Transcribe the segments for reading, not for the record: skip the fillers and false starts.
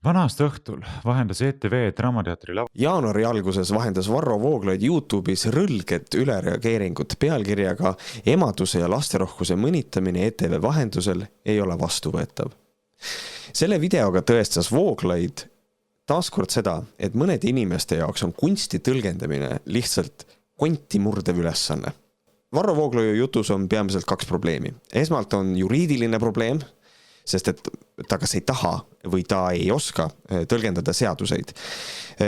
Vana-aasta õhtul vahendas ETV Draamateatri Jaanuari alguses vahendas Varro Vooglaid YouTube'is rõlget ülereageeringut pealkirjaga "Emaduse ja lasterohkuse mõnitamine ETV vahendusel ei ole vastuvõetav". Selle videoga tõestas Vooglaid taaskord seda, et mõnede inimeste jaoks on kunsti tõlgendamine lihtsalt konti murdev ülesanne. Varro Vooglaiu jutus on peamiselt kaks probleemi. Esmalt on juriidiline probleem, sest et ta kas ei taha või ta ei oska tõlgendada seaduseid,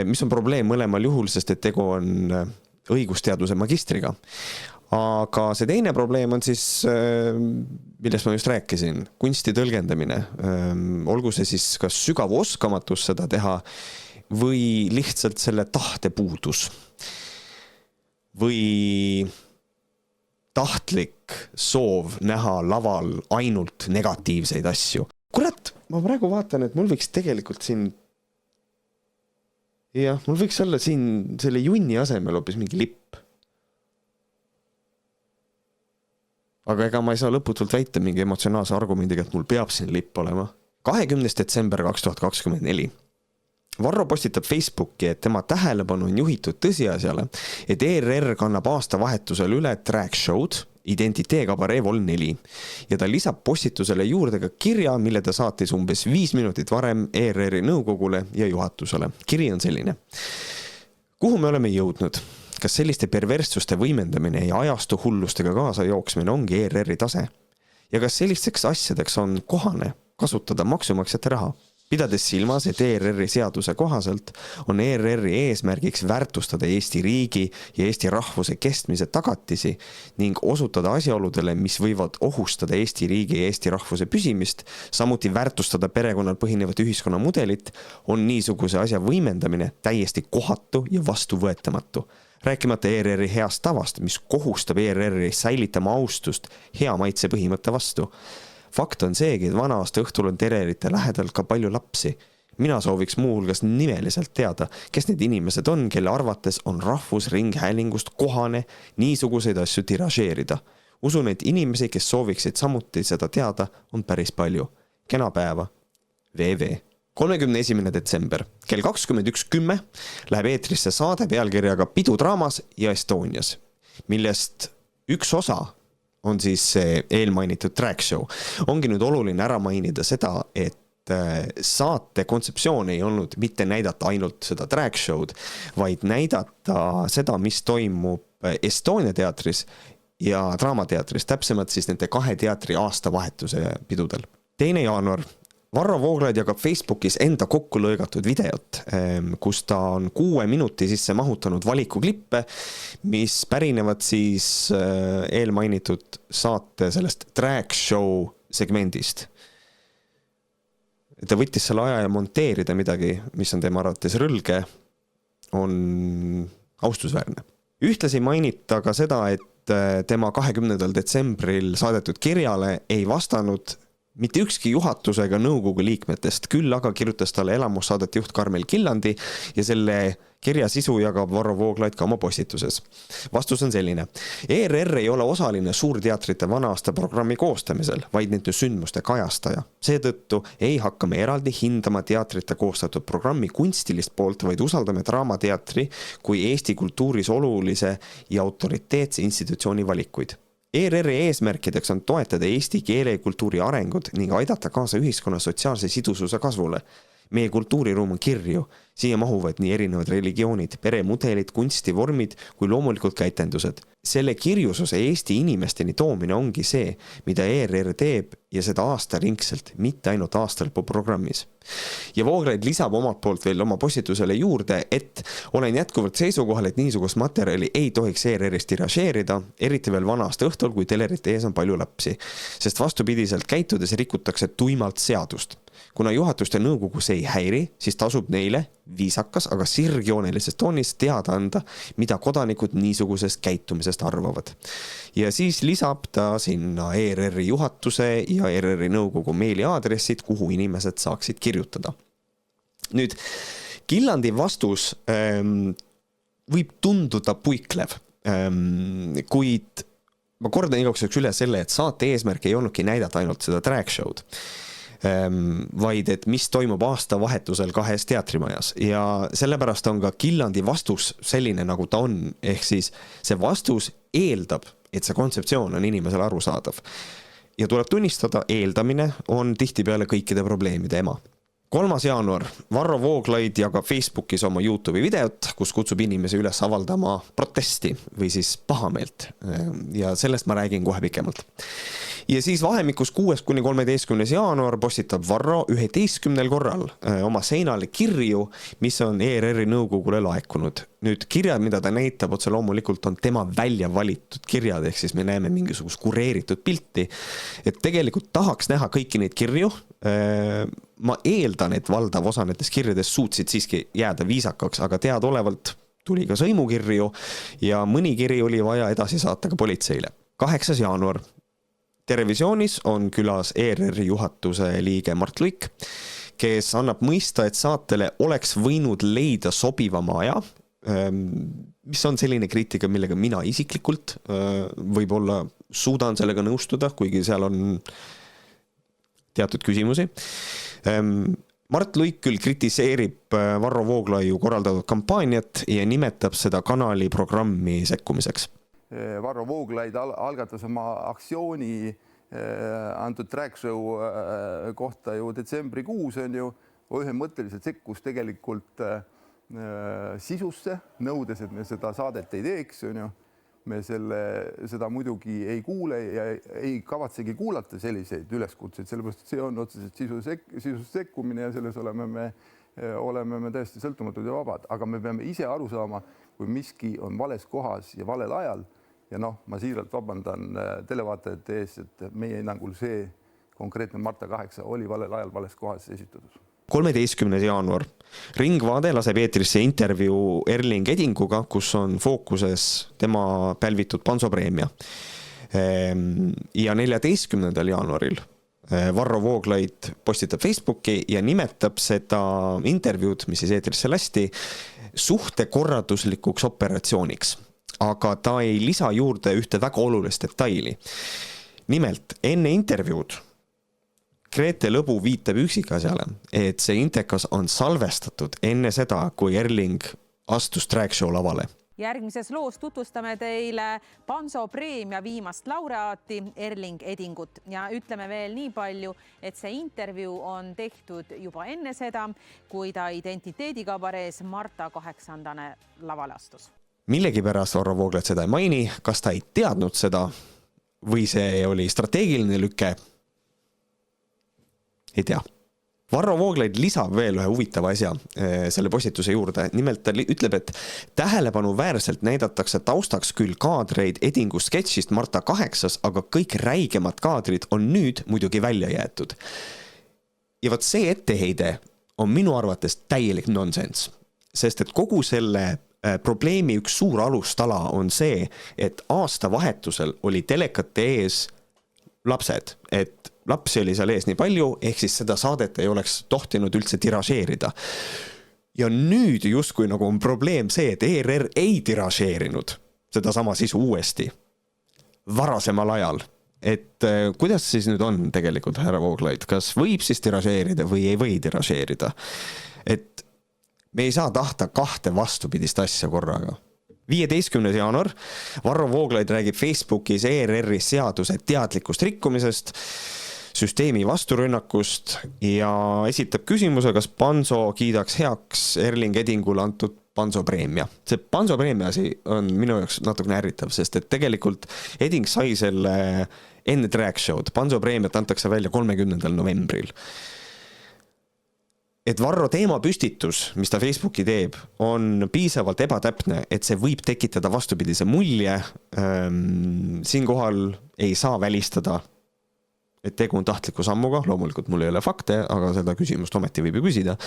mis on probleem mõlemal juhul, sest et tegu on õigusteaduse magistriga. Aga see teine probleem on siis, millest ma just rääkisin, kunsti tõlgendamine. Olgu see siis kas sügav oskamatus seda teha või lihtsalt selle tahte puudus või tahtlik soov näha laval ainult negatiivseid asju. Kurat, ma praegu vaatan, et mul võiks tegelikult siin mul võiks olla siin selle junni asemel hoopis mingi lipp. Aga ega ma ei saa lõputult väita mingi emotsionaalse argumendiga, et mul peab siin lipp olema. 20. detsember 2024. Varro postitab Facebooki, et tema tähelepanu on juhitud tõsiasjale, et ERR kannab aasta vahetusel üle track show'd Identitee Kabaree Vol 4 ja ta lisab postitusele juurde ka kirja, mille ta saatis umbes 5 minutit varem ERR-i nõukogule ja juhatusele. Kiri on selline. Kuhu me oleme jõudnud? Kas selliste perverssuste võimendamine ja ajastu hullustega kaasa jooksmine ongi ERR-i tase? Ja kas sellisteks asjadeks on kohane kasutada maksumaksjate raha? Pidades silmas, et ERR-i seaduse kohaselt on ERR-i eesmärgiks väärtustada Eesti riigi ja Eesti rahvuse kestmise tagatisi ning osutada asjaoludele, mis võivad ohustada Eesti riigi ja Eesti rahvuse püsimist, samuti väärtustada perekonnal põhinevat ühiskonnamudelit, on niisuguse asja võimendamine täiesti kohatu ja vastuvõetamatu. Rääkimata ERR-i heast tavast, mis kohustab ERR-i säilitama austust hea maitse põhimõtte vastu. Fakt on seegi, et vana-aasta õhtul on tererite lähedal ka palju lapsi. Mina sooviks muuhulgas nimeliselt teada, kes need inimesed on, kelle arvates on rahvusringhäälingust kohane niisuguseid asju tiražeerida. Usun, et inimesi, kes sooviksid samuti seda teada, on päris palju. Kena päeva. VV. 31. detsember. Kell 21.10 läheb eetrisse saade pealkirjaga Pidu draamas ja Estonias, millest üks osa on siis see eelmainitud track show. Ongi nüüd oluline ära mainida seda, et saate kontseptsioon ei olnud mitte näidata ainult seda track show'd, vaid näidata seda, mis toimub Estonia teatris ja Draamateatris, täpsemalt siis nende kahe teatri aastavahetuse pidudel. 2. jaanuar. Varro Vooglaid jagab Facebookis enda kokku lõigatud videot, kus ta on 6 minuti sisse mahutanud valikuklippe, mis pärinevad siis eelmainitud saate sellest track show segmendist. Ta võttis selle aja ja monteerida midagi, mis on tema arvates rõlge, on austusväärne. Ühtlasi mainita ka seda, et tema 20. detsembril saadetud kirjale ei vastanud mitte ükski juhatuse ega nõukogu liikmetest, küll aga kirjutas talle elamussaadet juht Karmel Killandi ja selle kirja sisu jagab Varro Vooglaid ka oma postituses. Vastus on selline. ERR ei ole osaline suurteatrite vana-aasta programmi koostamisel, vaid nende sündmuste kajastaja. Seetõttu ei hakka me eraldi hindama teatrite koostatud programmi kunstilist poolt, vaid usaldame Draamateatri kui Eesti kultuuris olulise ja autoriteetse institutsiooni valikuid. ERR-i eesmärkideks on toetada eesti keele ja kultuuri arengut ning aidata kaasa ühiskonna sotsiaalse sidususe kasvule. Meie kultuuriruum on kirju, siia mahuvad nii erinevad religioonid, peremudelid, kunstivormid kui loomulikult ka etendused. Selle kirjususe Eesti inimesteni toomine ongi see, mida ERR teeb ja seda aastaringselt, mitte ainult aastalõpuprogrammis. Ja Vooglaid lisab omalt poolt veel oma postitusele juurde, et olen jätkuvalt seisukohal, et niisugust materjali ei tohiks ERR-ist tiražeerida, eriti veel vana-aasta õhtul, kui telerite ees on palju lapsi, sest vastupidiselt käitudes rikutakse tuimalt seadust. Kuna juhatuste nõukogus ei häiri, siis tasub neile viisakas, aga sirgjoonelises toonis teada anda, mida kodanikud niisugusest käitumisest arvavad. Ja siis lisab ta sinna ERR-i juhatuse ja ERR-i nõukogu meiliaadressid, kuhu inimesed saaksid kirjutada. Nüüd, Killandi vastus võib tunduda puiklev, kuid ma kordan igaks üle selle, et saate eesmärk ei olnudki näidata ainult seda track show'd. vaid et mis toimub aastavahetusel 2 teatrimajas ja sellepärast on ka Gillandi vastus selline, nagu ta on, ehk siis see vastus eeldab, et see kontseptsioon on inimesele arusaadav. Ja tuleb tunnistada, eeldamine on tihtipeale kõikide probleemide ema. 3. jaanuar. Varro Vooglaid jagab Facebookis oma YouTube'i videot, kus kutsub inimesi üles avaldama protesti või siis pahameelt. Ja sellest ma räägin kohe pikemalt. Ja siis vahemikus 6-13. jaanuar postitab Varro 11 korral oma seinale kirju, mis on ERR-i nõukogule laekunud. Nüüd kirjad, mida ta näitab, otse loomulikult on tema välja valitud kirjad, ehk siis me näeme mingisugust kureeritud pilti. Et tegelikult tahaks näha kõiki neid kirju. Ma eeldan, et valdav osa nendest kirjadest suutsid siiski jääda viisakaks, aga teadolevalt tuli ka sõimukirju ja mõni kiri oli vaja edasi saata ka politseile. 8. jaanuar. Terevisioonis on külas ERR-i juhatuse liige Mart Luik, kes annab mõista, et saatele oleks võinud leida sobivama aja, mis on selline kriitika, millega mina isiklikult võib-olla suudan sellega nõustuda, kuigi seal on teatud küsimusi. Mart Luik küll kritiseerib Varro Vooglaiu korraldatud kampaaniat ja nimetab seda kanali programmi sekkumiseks. Varro Vooglaid algatas oma aktsiooni antud track show kohta ju detsembrikuus on ju ühemõtteliselt sekkus tegelikult sisusse, nõudes, et me seda saadet ei teeks, on ju. Me seda muidugi ei kuule ja ei kavatsegi kuulata selliseid üleskutseid, sellepärast see on otseselt sisus sekkumine ja selles oleme me täiesti sõltumatud ja vabad, aga me peame ise aru saama, kui miski on vales kohas ja valel ajal ja ma siiralt vabandan televaatajate ees, et meie hinnangul see konkreetne Marta 8 oli valel ajal vales kohas esitatud. 13. jaanuar. Ringvaade laseb eetrisse intervjuu Erling Edinguga, kus on fookuses tema pälvitud Panso-preemia. Ja 14. jaanuaril Varro Vooglaid postitab Facebooki ja nimetab seda intervjuud, mis siis eetrisse lasti, suhtekorraduslikuks operatsiooniks. Aga ta ei lisa juurde ühte väga olulist detaili. Nimelt, enne intervjuud Grete Lõbu viitab üksikasjale, et see intekas on salvestatud enne seda, kui Erling astus track show lavale. Järgmises loos tutvustame teile Panso-preemia viimast laureaati Erling Edingut ja ütleme veel nii palju, et see intervjuu on tehtud juba enne seda, kui ta identiteedikabarees Marta 8. lavale astus. Millegipärast Varro Vooglaid seda ei maini, kas ta ei teadnud seda või see oli strateegiline lüke? Ei tea. Varro Vooglaid lisab veel ühe huvitava asja selle postituse juurde. Nimelt ta ütleb, et tähelepanuväärselt näidatakse taustaks küll kaadreid Edingu sketšist Marta 8, aga kõik räigemad kaadrid on nüüd muidugi välja jäetud. Ja vaat see etteheide on minu arvates täielik nonsense, sest et kogu selle probleemi üks suur alustala on see, et aastavahetusel oli telekate ees lapsed, et lapsi oli seal ees nii palju, ehk siis seda saadet ei oleks tohtinud üldse tiražeerida. Ja nüüd justkui nagu on probleem see, et ERR ei tiražeerinud seda sama sisu uuesti varasemal ajal. Et kuidas siis nüüd on tegelikult härra Vooglaid, kas võib siis tiražeerida või ei või tiražeerida? Et me ei saa tahta 2 vastupidist asja korraga. 15. jaanuar. Varro Vooglaid räägib Facebookis ERR-i seaduse teadlikust rikkumisest, süsteemi vasturünnakust ja esitab küsimuse, kas Panso kiidaks heaks Erling Edingule antud Panso-preemia. See Panso-preemia asi on minu jaoks natukene ärritav, sest et tegelikult Eding sai selle enne track show'd. Panso-preemiat antakse välja 30. novembril. Et Varro teema püstitus, mis ta Facebooki teeb, on piisavalt ebatäpne, et see võib tekitada vastupidise mulje. Siinkohal ei saa välistada, et tegu on tahtliku sammuga, loomulikult mul ei ole fakte, aga seda küsimust ometi võib ju küsida.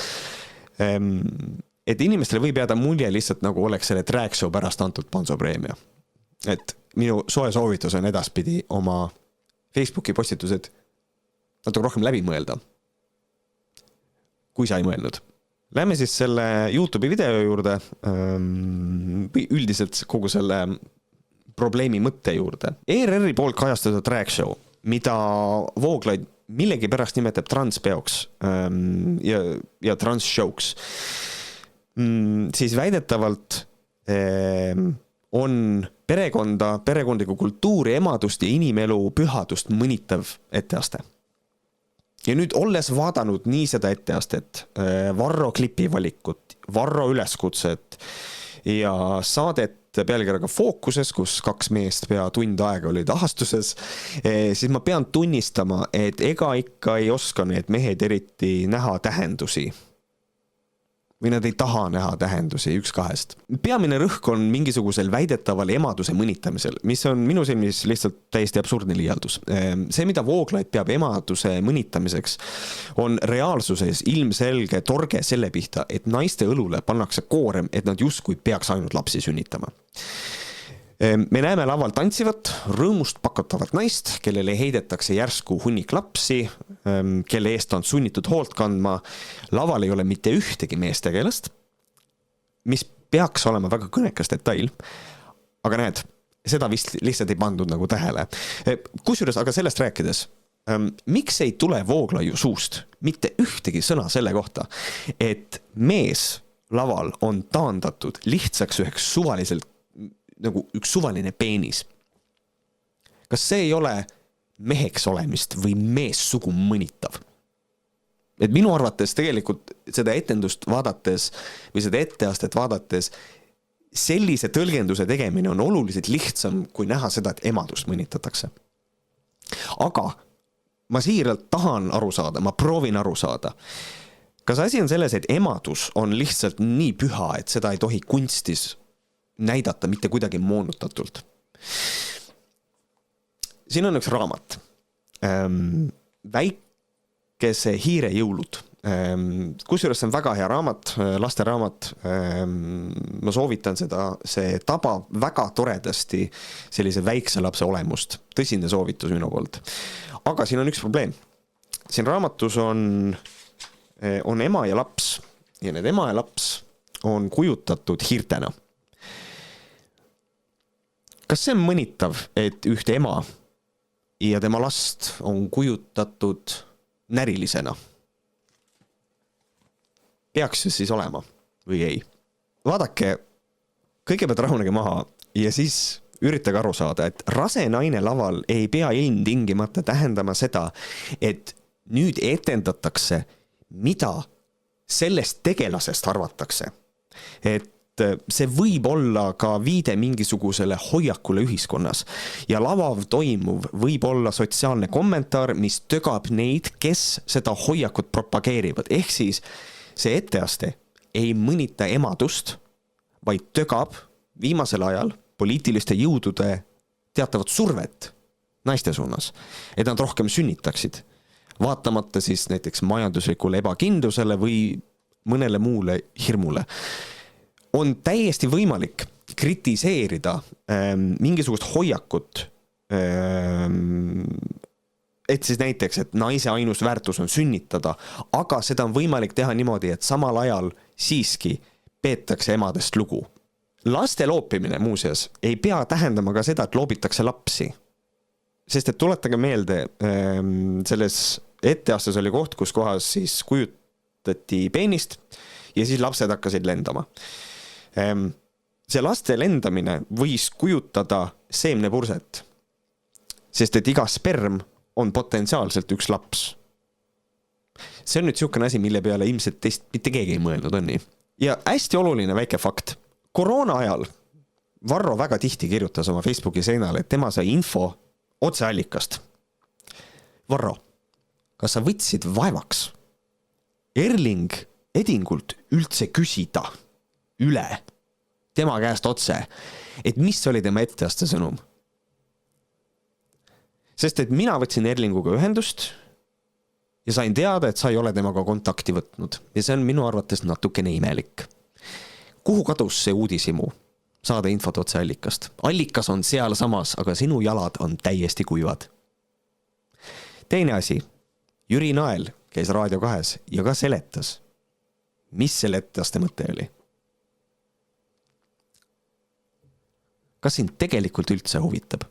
Et inimestele võib jääda mulje lihtsalt nagu oleks selle track show pärast antud Panso-preemia. Et minu soe soovitus on edaspidi oma Facebooki postitused natuke rohkem läbi mõelda, kui sa ei mõelnud. Lähme siis selle YouTube'i video juurde, üldiselt kogu selle probleemi mõtte juurde. ERR-i poolt kajastatud track show, mida Vooglaid millegi pärast nimetab transpeoks ja transshowks, siis väidetavalt on perekondlikku kultuuri, emadust ja inimelu pühadust mõnitav etteaste. Ja nüüd olles vaadanud nii seda etteastet, Varro klipi valikut, Varro üleskutset ja saadet pealkirjaga Fookuses, kus 2 meest pea tund aega olid ahastuses, siis ma pean tunnistama, et ega ikka ei oska need mehed eriti näha tähendusi. Või nad ei taha näha tähendusi üks kahest. Peamine rõhk on mingisugusel väidetaval emaduse mõnitamisel, mis on minu silmis lihtsalt täiesti absurdne liialdus. See, mida Vooglaid peab emaduse mõnitamiseks, on reaalsuses ilmselge torge selle pihta, et naiste õlule pannakse koorem, et nad justkui peaks ainult lapsi sünnitama. Me näeme laval tantsivat, rõõmust pakutavat naist, kellele heidetakse järsku hunnik lapsi, kelle eest on sunnitud hoolt kandma. Laval ei ole mitte ühtegi meestegelast, mis peaks olema väga kõnekas detail. Aga näed, seda vist lihtsalt ei pandud nagu tähele. Kusjuures aga sellest rääkides, miks ei tule Vooglaiu suust mitte ühtegi sõna selle kohta, et mees laval on taandatud lihtsaks üheks suvaliselt nagu üks suvaline peenis. Kas see ei ole meheks olemist või meessugu mõnitav? Et minu arvates tegelikult seda etendust vaadates või seda etteastet vaadates sellise tõlgenduse tegemine on oluliselt lihtsam kui näha seda, et emadust mõnitatakse. Aga ma siiralt tahan aru saada, ma proovin aru saada. Kas asi on selles, et emadus on lihtsalt nii püha, et seda ei tohi kunstis näidata mitte kuidagi moonutatult? Siin on üks raamat. Väikese hiire jõulud. Kusjuures see on väga hea raamat, lasteraamat. Ma soovitan seda, see tabab väga toredasti sellise väikse lapse olemust. Tõsine soovitus minu poolt. Aga siin on üks probleem. Siin raamatus on ema ja laps ja need ema ja laps on kujutatud hiirtena. Kas see on mõnitav, et ühte ema ja tema last on kujutatud närilisena? Peaks siis olema või ei? Vaadake, kõigepealt rahunege maha ja siis üritage aru saada, et rase naine laval ei pea ilmtingimata tähendama seda, et nüüd etendatakse, mida sellest tegelasest arvatakse. Et see võib olla ka viide mingisugusele hoiakule ühiskonnas ja lavav toimuv võib olla sotsiaalne kommentaar, mis tögab neid, kes seda hoiakut propageerivad. Ehk siis see etteaste ei mõnita emadust, vaid tögab viimasel ajal poliitiliste jõudude teatavat survet naiste suunas, et nad rohkem sünnitaksid, vaatamata siis näiteks majanduslikule ebakindlusele või mõnele muule hirmule. On täiesti võimalik kritiseerida mingisugust hoiakut, et siis näiteks, et naise ainus väärtus on sünnitada, aga seda on võimalik teha niimoodi, et samal ajal siiski peetakse emadest lugu. Laste loopimine muuseas ei pea tähendama ka seda, et loobitakse lapsi. Sest et tuletage meelde, selles etteastes oli koht, kus kohas siis kujutati peenist ja siis lapsed hakkasid lendama. See laste lendamine võis kujutada seemnepurset, sest et iga sperm on potentsiaalselt üks laps. See on nüüd niisugune asi, mille peale ilmselt teist mitte keegi ei mõelnud, on nii. Ja hästi oluline väike fakt. Koroona ajal Varro väga tihti kirjutas oma Facebooki seinale, et tema sai info otseallikast. Varro, kas sa võtsid vaevaks Erling Edingult üldse küsida üle tema käest otse, et mis oli tema etteaste sõnum? Sest et mina võtsin Erlinguga ühendust ja sain teada, et sa ei ole temaga kontakti võtnud. Ja see on minu arvates natukene imelik. Kuhu kadus see uudisimu? Saada infot otseallikast. Allikas on seal samas, aga sinu jalad on täiesti kuivad. Teine asi. Jüri Nael käis Raadio 2 ja ka seletas, mis selle etteaste mõte oli. Kas sind tegelikult üldse huvitab?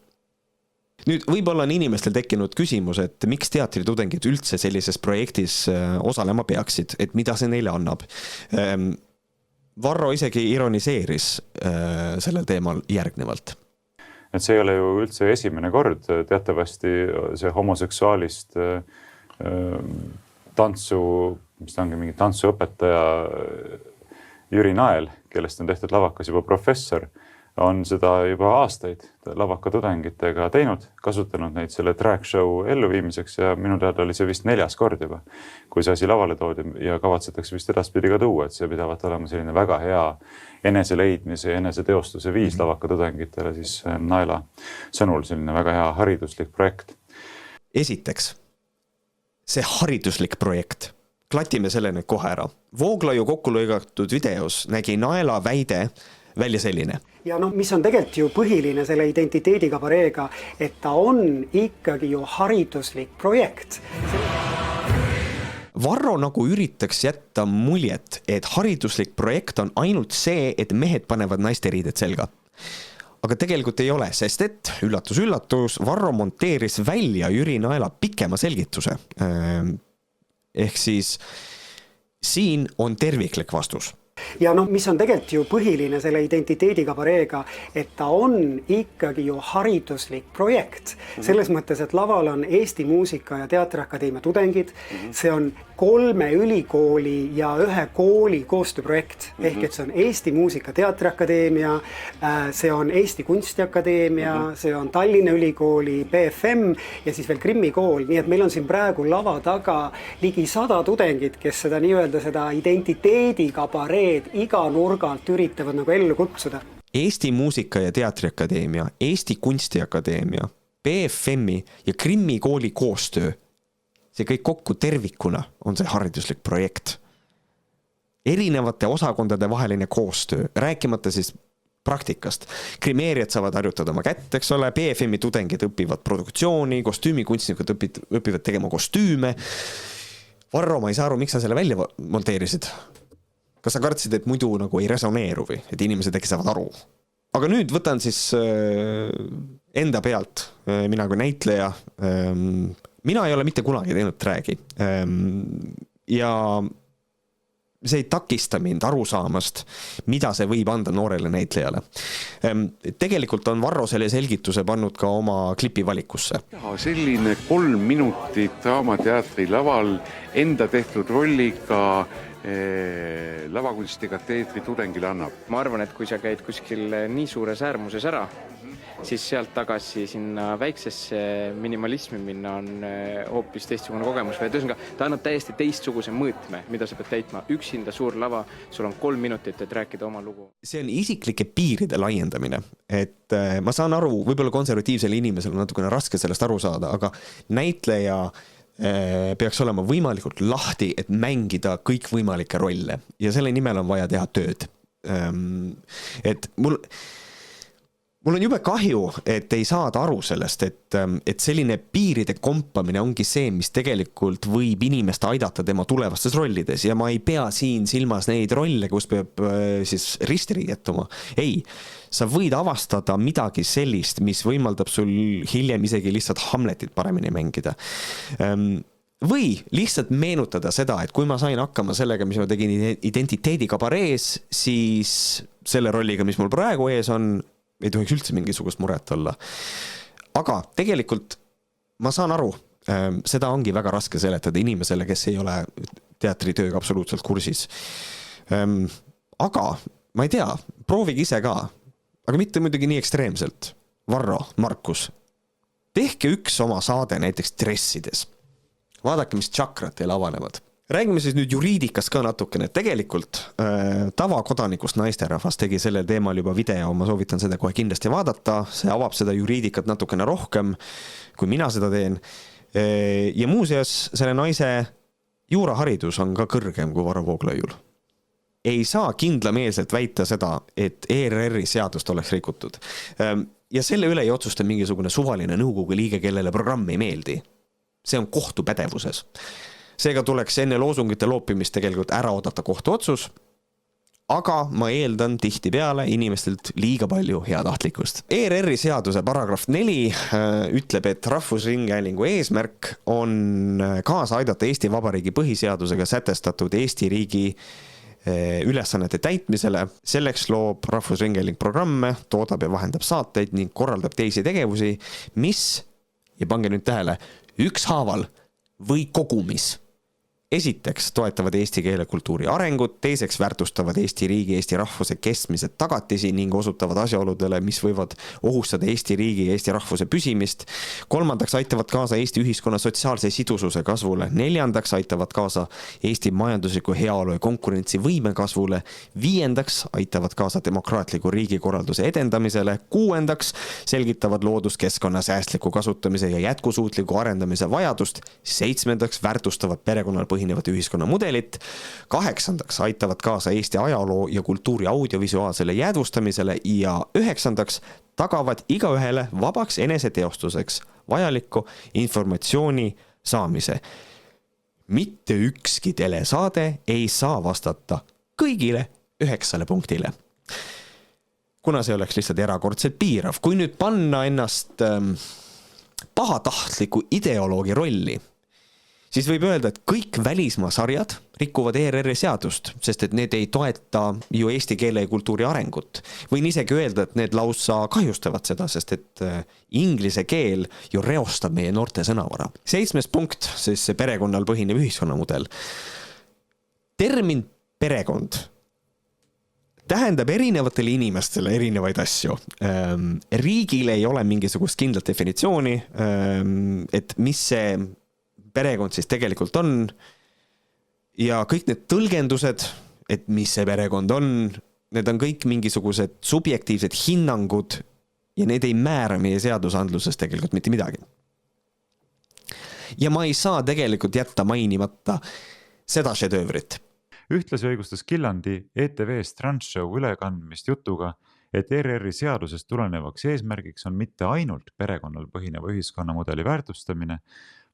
Nüüd võib-olla on inimestel tekkinud küsimus, et miks teatritudengid üldse sellises projektis osalema peaksid, et mida see neile annab. Varro isegi ironiseeris sellel teemal järgnevalt. Et see ei ole ju üldse esimene kord, teatavasti see homoseksuaalist tantsu, mis ongi mingi tantsuõpetaja Jüri Nael, kellest on tehtud lavakas juba professor, on seda juba aastaid lavaka tudengitega teinud, kasutanud neid selle drag show elluviimiseks ja minu teada oli see vist 4. kord juba, kui see asi lavale toodi ja kavatsetakse vist edaspidi ka tuua, et see pidavat olema selline väga hea eneseleidmise ja eneseteostuse viis lavaka tudengitele, siis Naela sõnul selline väga hea hariduslik projekt. Esiteks, see hariduslik projekt, klatime selle nüüd kohe ära. Vooglaiu kokku lõigatud videos nägi Naela väide välja selline. Ja mis on tegelikult ju põhiline selle identiteedikabareega, et ta on ikkagi ju hariduslik projekt. Varro nagu üritaks jätta muljet, et hariduslik projekt on ainult see, et mehed panevad naiste riided selga. Aga tegelikult ei ole, sest et, üllatus, Varro monteeris välja Jüri Naela pikema selgituse. Ehk siis siin on terviklik vastus. Ja mis on tegelikult ju põhiline selle identiteedikabareega, et ta on ikkagi ju hariduslik projekt. Selles mõttes, et laval on Eesti Muusika- ja Teatriakadeemia tudengid, see on 3 ülikooli ja 1 kooli koostööprojekt. Ehk et see on Eesti Muusika- ja Teatriakadeemia, see on Eesti Kunstiakadeemia, see on Tallinna Ülikooli, BFM ja siis veel Krimmi kool. Nii et meil on siin praegu lava taga ligi 100 tudengid, kes seda nii-öelda seda identiteedikabareed iga nurgalt üritavad nagu ellu kutsuda. Eesti Muusika- ja Teatriakadeemia, Eesti Kunstiakadeemia, BFM-i ja Krimmi kooli koostöö. See kõik kokku tervikuna on see hariduslik projekt. Erinevate osakondade vaheline koostöö, rääkimata siis praktikast. Krimeerijad saavad harjutada oma kätt, eks ole, BFM-i tudengid õpivad produktsiooni, kostüümikunstnikud õpivad tegema kostüüme. Varro, ma ei saa aru, miks sa selle välja monteerisid? Kas sa kartsid, et muidu nagu ei resoneeru või, et inimesed äkki saavad aru? Aga nüüd võtan siis enda pealt, mina kui näitleja, mina ei ole mitte kunagi teinud dragi ja see ei takista mind aru saamast, mida see võib anda noorele näitlejale. Tegelikult on Varro selle selgituse pannud ka oma klipi valikusse. Selline 3 minutit Draamateatri laval enda tehtud rolliga lavakunstiga teatri tudengile annab. Ma arvan, et kui sa käid kuskil nii suures äärmuses ära, siis sealt tagasi sinna väiksesse minimalismi minna on hoopis teistsugune kogemus. Ta annab täiesti teistsuguse mõõtme, mida sa pead täitma. Üksinda suur lava, sul on 3 minutit, et rääkida oma lugu. See on isiklike piiride laiendamine. Et ma saan aru, võib-olla konservatiivsele inimesele on natukene raske sellest aru saada, aga näitleja peaks olema võimalikult lahti, et mängida kõik võimalikke rolle. Ja selle nimel on vaja teha tööd. Et mul on jube kahju, et ei saada aru sellest, et selline piiride kompamine ongi see, mis tegelikult võib inimest aidata tema tulevastes rollides ja ma ei pea siin silmas neid rolle, kus peab siis ristiriietuma. Ei, sa võid avastada midagi sellist, mis võimaldab sul hiljem isegi lihtsalt Hamletit paremini mängida. Või lihtsalt meenutada seda, et kui ma sain hakkama sellega, mis ma tegin identiteedikabarees, siis selle rolliga, mis mul praegu ees on, ei tohiks üldse mingisugust muret olla. Aga tegelikult ma saan aru, seda ongi väga raske seletada inimesele, kes ei ole teatritööga absoluutselt kursis. Aga ma ei tea, proovige ise ka, aga mitte muidugi nii ekstreemselt. Varro, Markus, tehke üks oma saade näiteks dressides. Vaadake, mis tšakrad teil avanevad. Räägime siis nüüd juriidikast ka natukene. Tegelikult tavakodanikust naisterahvas tegi sellel teemal juba video, ma soovitan seda kohe kindlasti vaadata, see avab seda juriidikat natukene rohkem, kui mina seda teen. Ja muuseas, selle naise juuraharidus on ka kõrgem kui Varro Vooglaiul. Ei saa kindlameelselt väita seda, et ERR-i seadust oleks rikutud. Ja selle üle ei otsusta mingisugune suvaline nõukogu liige, kellele programm ei meeldi. See on kohtu pädevuses. Seega tuleks enne loosungite loopimist tegelikult ära oodata kohtuotsus, aga ma eeldan tihtipeale inimestelt liiga palju heatahtlikkust. ERR-i seaduse paragrahv 4 ütleb, et Rahvusringhäälingu eesmärk on kaasa aidata Eesti Vabariigi põhiseadusega sätestatud Eesti riigi ülesannete täitmisele. Selleks loob Rahvusringhääling programme, toodab ja vahendab saateid ning korraldab teisi tegevusi, mis, ja pange nüüd tähele, ükshaaval või kogumis. Esiteks toetavad eesti keele kultuuri arengut, teiseks väärtustavad Eesti riigi, Eesti rahvuse kestmised tagatisi ning osutavad asjaoludele, mis võivad ohustada Eesti riigi ja Eesti rahvuse püsimist. Kolmandaks aitavad kaasa Eesti ühiskonna sotsiaalse sidususe kasvule. Neljandaks aitavad kaasa Eesti majandusliku heaolu ja konkurentsivõime kasvule. Viiendaks aitavad kaasa demokraatliku riigikorralduse edendamisele. Kuuendaks selgitavad looduskeskkonna säästliku kasutamise ja jätkusuutliku arendamise vajadust. Seitsmendaks väärtustavad perekonnal põhinevat ühiskonnamudelit. Kaheksandaks aitavad kaasa Eesti ajaloo ja kultuuri audiovisuaalsele jäädvustamisele ja üheksandaks tagavad igaühele vabaks eneseteostuseks vajalikku informatsiooni saamise. Mitte ükski telesaade ei saa vastata kõigile 9 punktile. Kuna see oleks lihtsalt erakordselt piirav, kui nüüd panna ennast pahatahtliku ideoloogi rolli, siis võib öelda, et kõik välismaa sarjad rikuvad ERR-i seadust, sest et need ei toeta ju eesti keele ja kultuuri arengut. Võin isegi öelda, et need lausa kahjustavad seda, sest et inglise keel ju reostab meie noorte sõnavara. 7. punkt, siis see perekonnal põhinev ühiskonnamudel. Termin perekond tähendab erinevatele inimestele erinevaid asju. Riigil ei ole mingisugust kindlat definitsiooni, et mis see perekond siis tegelikult on ja kõik need tõlgendused, et mis see perekond on, need on kõik mingisugused subjektiivsed hinnangud ja need ei määra meie seadusandluses tegelikult mitte midagi. Ja ma ei saa tegelikult jätta mainimata seda šedöövrit. Ühtlasi õigustas Killandi ETV-s Transshow ülekandmist jutuga, et ERR-i seadusest tulenevaks eesmärgiks on mitte ainult perekonnal põhineva ühiskonnamudeli väärtustamine,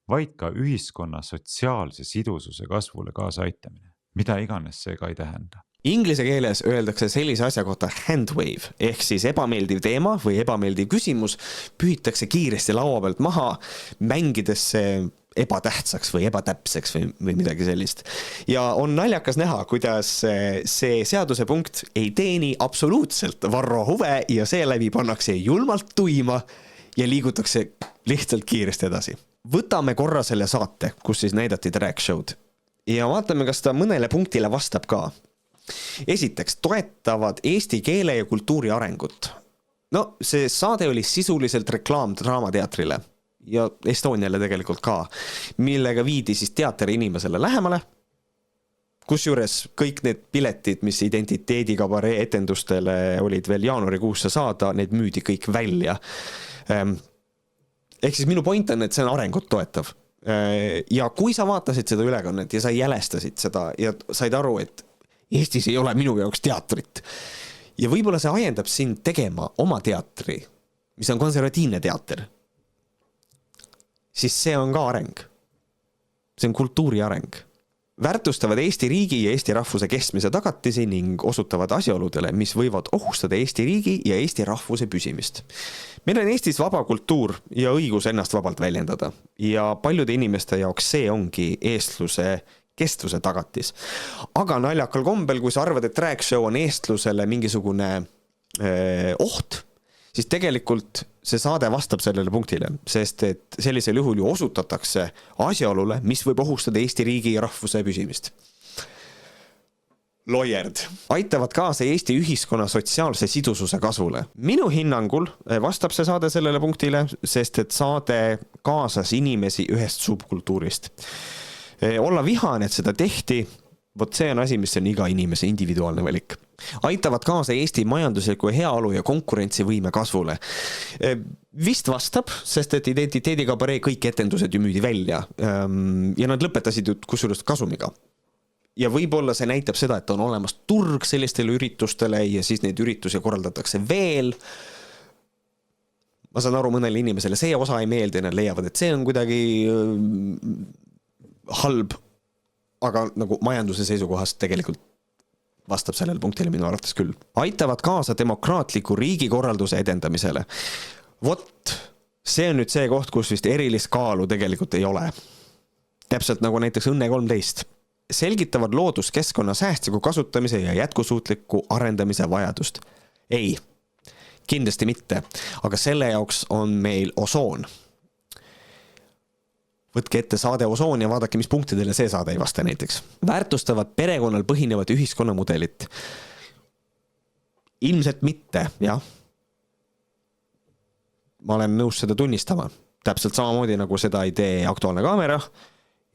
vaid ka ühiskonna sotsiaalse sidususe kasvule kaasa aitamine. Mida iganes see ka ei tähenda. Inglise keeles öeldakse sellise asja kohta handwave, ehk siis ebameeldiv teema või ebameeldiv küsimus pühitakse kiiresti laua pealt maha, mängides see ebatähtsaks või ebatäpseks või midagi sellist. Ja on naljakas näha, kuidas see seadusepunkt ei teeni absoluutselt Varro huve ja seeläbi pannakse julmalt tuima ja liigutakse lihtsalt kiiresti edasi. Võtame korra selle saate, kus siis näidati drag show'd ja vaatame, kas ta mõnele punktile vastab ka. Esiteks, toetavad eesti keele ja kultuuri arengut. No, see saade oli sisuliselt reklaam Draamateatrile ja Estoniale tegelikult ka, millega viidi siis teateri inimesele lähemale, kusjuures kõik need piletid, mis identiteedikabaree etendustele olid veel jaanuarikuusse saada, need müüdi kõik välja. Ehk siis minu point on, et see on arengut toetav. Ja kui sa vaatasid seda ülekannet ja sa jälestasid seda ja said aru, et Eestis ei ole minu jaoks teatrit ja võib-olla see ajendab sind tegema oma teatri, mis on konservatiivne teater, siis see on ka areng. See on kultuuri areng. Väärtustavad Eesti riigi ja Eesti rahvuse kestmise tagatisi ning osutavad asjaoludele, mis võivad ohustada Eesti riigi ja Eesti rahvuse püsimist. Meil on Eestis vaba kultuur ja õigus ennast vabalt väljendada ja paljude inimeste jaoks see ongi eestluse kestvuse tagatis. Aga naljakal kombel, kui sa arvad, et drag show on eestlusele mingisugune oht, siis tegelikult see saade vastab sellele punktile, sest et sellisel juhul ju osutatakse asjaolule, mis võib ohustada Eesti riigi ja rahvuse püsimist. Loierd aitavad kaasa Eesti ühiskonna sotsiaalse sidususe kasvule. Minu hinnangul vastab see saade sellele punktile, sest et saade kaasas inimesi ühest subkultuurist. Olla vihane, et seda tehti, vot see on asi, mis on iga inimese individuaalne valik. Aitavad kaasa Eesti majandusliku heaolu ja konkurentsivõime kasvule. Vist vastab, sest et identiteedikabaree kõik etendused ju müüdi välja ja nad lõpetasid kusjuures kasumiga. Ja võib-olla see näitab seda, et on olemas turg sellistele üritustele ja siis neid üritusi korraldatakse veel. Ma saan aru, mõnele inimesele see osa ei meeldi, nad leiavad, et see on kuidagi halb, aga nagu majanduse seisukohast tegelikult vastab sellele punktile minu arvates küll. Aitavad kaasa demokraatliku riigikorralduse edendamisele. Vot, see on nüüd see koht, kus vist erilist kaalu tegelikult ei ole. Täpselt nagu näiteks Õnne 13. Selgitavad looduskeskkonna säästliku kasutamise ja jätkusuutliku arendamise vajadust. Ei, kindlasti mitte, aga selle jaoks on meil osoon. Võtke ette saade osoon ja vaadake, mis punktidele see saade ei vasta näiteks. Väärtustavad perekonnal põhinevat ühiskonnamudelit. Ilmselt mitte, jah. Ma olen nõus seda tunnistama. Täpselt samamoodi nagu seda ei tee Aktuaalne kaamera,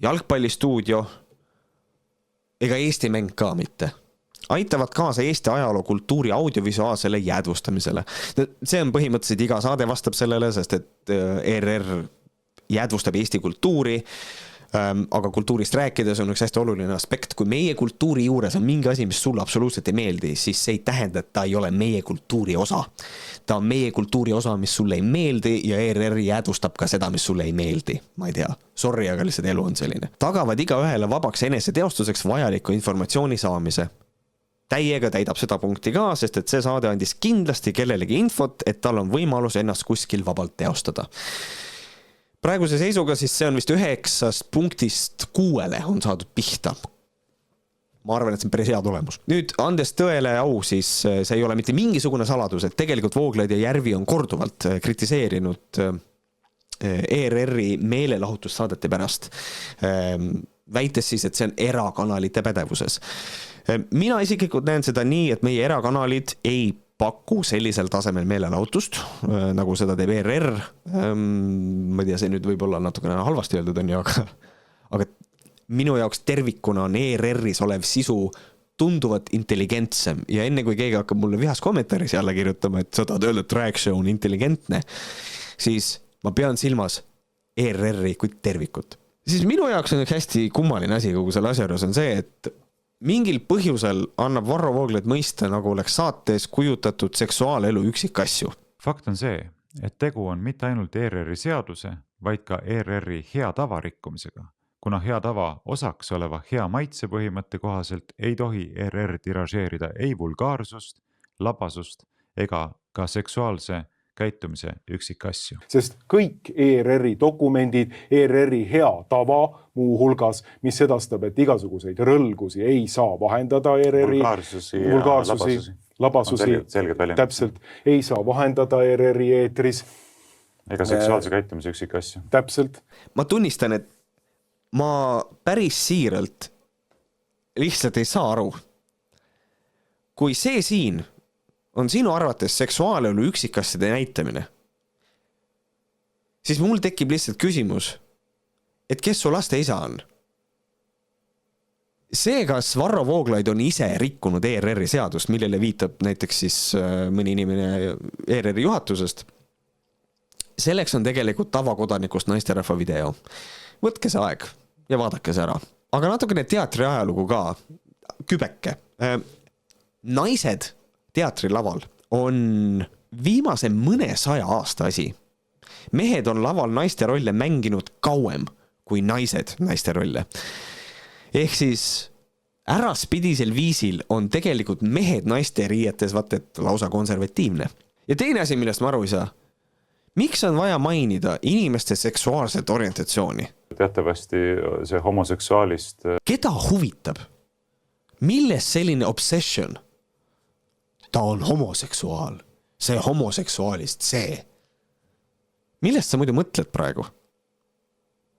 jalgpallistuudio ega Eesti mäng ka mitte. Aitavad kaasa Eesti ajaloo kultuuri audiovisuaalsele jäädvustamisele. See on põhimõtteliselt iga saade vastab sellele, sest et ERR jäädvustab Eesti kultuuri, aga kultuurist rääkides on üks hästi oluline aspekt. Kui meie kultuuri juures on mingi asi, mis sulle absoluutselt ei meeldi, siis see ei tähenda, et ta ei ole meie kultuuri osa. Ta on meie kultuuri osa, mis sulle ei meeldi ja ERR jäädvustab ka seda, mis sulle ei meeldi. Ma ei tea, sorry, aga lihtsalt elu on selline. Tagavad iga ühele vabaks enese teostuseks vajaliku informatsiooni saamise. Täiega täidab seda punkti ka, sest et see saade andis kindlasti kellelegi infot, et tal on võimalus ennast kuskil vabalt teostada. Praeguse seisuga siis see on vist 9 punktist 6 on saadud pihta. Ma arvan, et see on päris hea tulemus. Nüüd, andes tõele au, siis see ei ole mitte mingisugune saladus, et tegelikult Vooglaid ja Järvi on korduvalt kritiseerinud ERR-i meelelahutussaadete pärast. Väites siis, et see on erakanalite pädevuses. Mina isiklikult näen seda nii, et meie erakanalid ei paku sellisel tasemel meelelahutust, nagu seda teeb ERR. Ma ei tea, see nüüd võib olla natukene halvasti öeldud on ju, aga minu jaoks tervikuna on ERR-is olev sisu tunduvalt intelligentsem ja enne kui keegi hakkab mulle vihas kommentaaris jälle kirjutama, et sa tahad öelda, et Drag Show on intelligentne, siis ma pean silmas ERR-i kui tervikut. Siis minu jaoks on üks hästi kummaline asi kogu selle asja juures on see, et mingil põhjusel annab Varro Vooglaid mõista, nagu oleks saates kujutatud seksuaalelu üksikasju. Fakt on see, et tegu on mitte ainult ERR-i seaduse, vaid ka ERR-i hea tava rikkumisega. Kuna hea tava osaks oleva hea maitse põhimõtte kohaselt ei tohi ERR tiražeerida ei vulgaarsust, labasust ega ka seksuaalse käitumise üksikasju. Sest kõik ERR-i dokumendid, ERR-i hea tava muu hulgas, mis sedastab, et igasuguseid rõlgusi ei saa vahendada ERR-i vulgaarsusi, labasusi täpselt ei saa vahendada ERR-i eetris. Ega seksuaalse käitumise üksikasju. Täpselt. Ma tunnistan, et ma päris siiralt lihtsalt ei saa aru. Kui see siin on sinu arvates seksuaalelu üksikasjade näitamine, siis mul tekib lihtsalt küsimus, et kes su laste isa on? See, kas Varro Vooglaid on ise rikkunud ERR-i seadust, millele viitab näiteks siis mõni inimene ERR-i juhatusest, selleks on tegelikult tavakodanikust naisterahva video. Võtke see aeg ja vaadake see ära. Aga natukene teatri ajalugu ka, kübeke. Naised teatrilaval on viimase mõne 100 aasta asi. Mehed on laval naiste rolle mänginud kauem kui naised naiste rolle. Ehk siis äraspidisel viisil on tegelikult mehed naiste riietes vaat lausa konservatiivne. Ja teine asi, millest ma aru ei saa, miks on vaja mainida inimeste seksuaalset orientatsiooni? Teatavasti see homoseksuaalist... Keda huvitab? Milles selline obsession? Ta on homoseksuaal. See homoseksuaalist, see. Millest sa muidu mõtled praegu?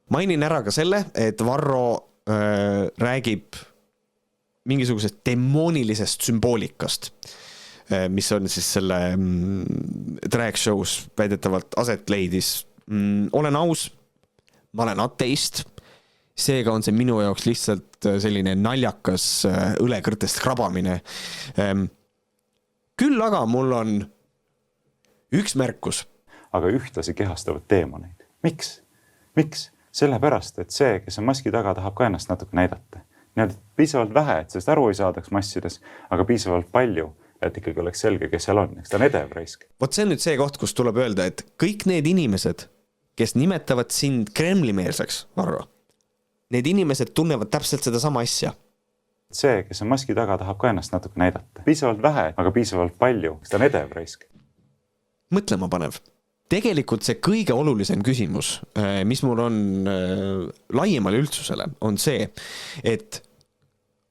Mainin ära ka selle, et Varro räägib mingisugusest demoonilisest sümboolikast, mis on siis selle drag show's väidetavalt aset leidis. Olen aus, ma olen ateist, seega on see minu jaoks lihtsalt selline naljakas õlekõrtest krabamine. Küll aga mul on üks märkus. Aga ühtlasi kehastavad teemoneid. Miks? Miks? Sellepärast, et see, kes on maski taga, tahab ka ennast natuke näidata. Nii piisavalt vähe, et sellest aru ei saadaks massides, aga piisavalt palju, et ikkagi oleks selge, kes seal on. Eks ta on edev raisk. Vot see on nüüd see koht, kus tuleb öelda, et kõik need inimesed, kes nimetavad sind Kremli-meelseks, Varro, need inimesed tunnevad täpselt seda sama asja. see, kes on maski taga, tahab ka ennast natuke näidata. Piisavalt vähe, aga piisavalt palju. Ta on edev raisk. Mõtlema panev. Tegelikult see kõige olulisem küsimus, mis mul on laiemale üldsusele, on see, et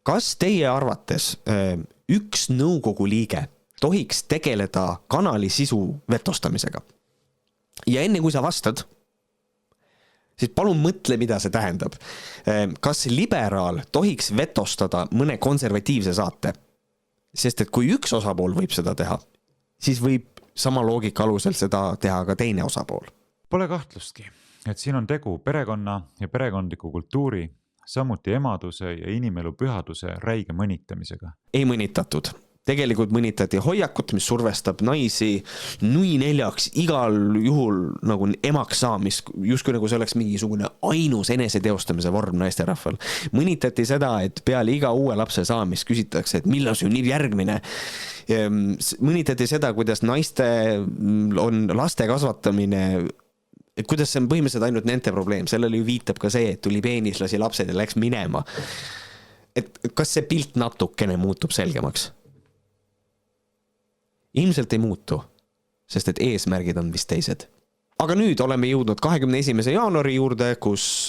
kas teie arvates üks nõukogu liige tohiks tegeleda kanali sisu vetostamisega? Ja enne kui sa vastad, siis palun mõtle, mida see tähendab. Kas liberaal tohiks vetostada mõne konservatiivse saate? Sest et kui üks osapool võib seda teha, siis võib sama loogika alusel seda teha ka teine osapool. Pole kahtlustki, et siin on tegu perekonna ja perekondliku kultuuri, samuti emaduse ja inimelu pühaduse räige mõnitamisega. Ei mõnitatud. Tegelikult mõnitati hoiakut, mis survestab naisi nui neljaks igal juhul nagu emaks saamis, justkui nagu see oleks mingisugune ainus eneseteostamise vorm naisterahval. Mõnitati seda, et peale iga uue lapse saamist küsitakse, et millal sünnib järgmine. Mõnitati seda, kuidas naiste on laste kasvatamine, et kuidas see on põhimõtteliselt ainult nende probleem. Sellele ju viitab ka see, et tuli peenis, lasi lapsed ja läks minema. Et kas see pilt natukene muutub selgemaks? Ilmselt ei muutu, sest et eesmärgid on vist teised. Aga nüüd oleme jõudnud 21. jaanuari juurde, kus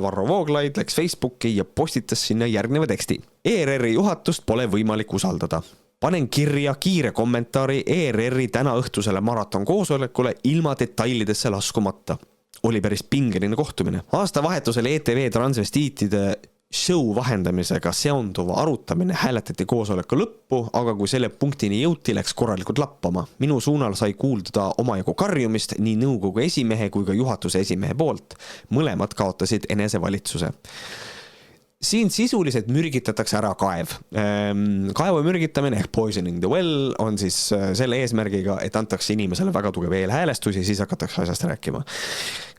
Varro Vooglaid läks Facebooki ja postitas sinna järgneva teksti. ERR-i juhatust pole võimalik usaldada. Panen kirja kiire kommentaari ERR-i täna õhtusele maraton koosolekule ilma detailidesse laskumata. Oli päris pingeline kohtumine. Aastavahetusel ETV transvestiitide show vahendamisega seonduva arutamine hääletati koosoleku lõppu, aga kui selle punktini jõuti, läks korralikult lappama. Minu suunal sai kuulda omajagu karjumist nii nõukogu esimehe kui ka juhatuse esimehe poolt. Mõlemad kaotasid enesevalitsuse. Siin sisuliselt mürgitatakse ära kaev. Kaevu mürgitamine ehk poisoning the well on siis selle eesmärgiga, et antakse inimesele väga tugev eelhäälestusi, siis hakatakse asjast rääkima.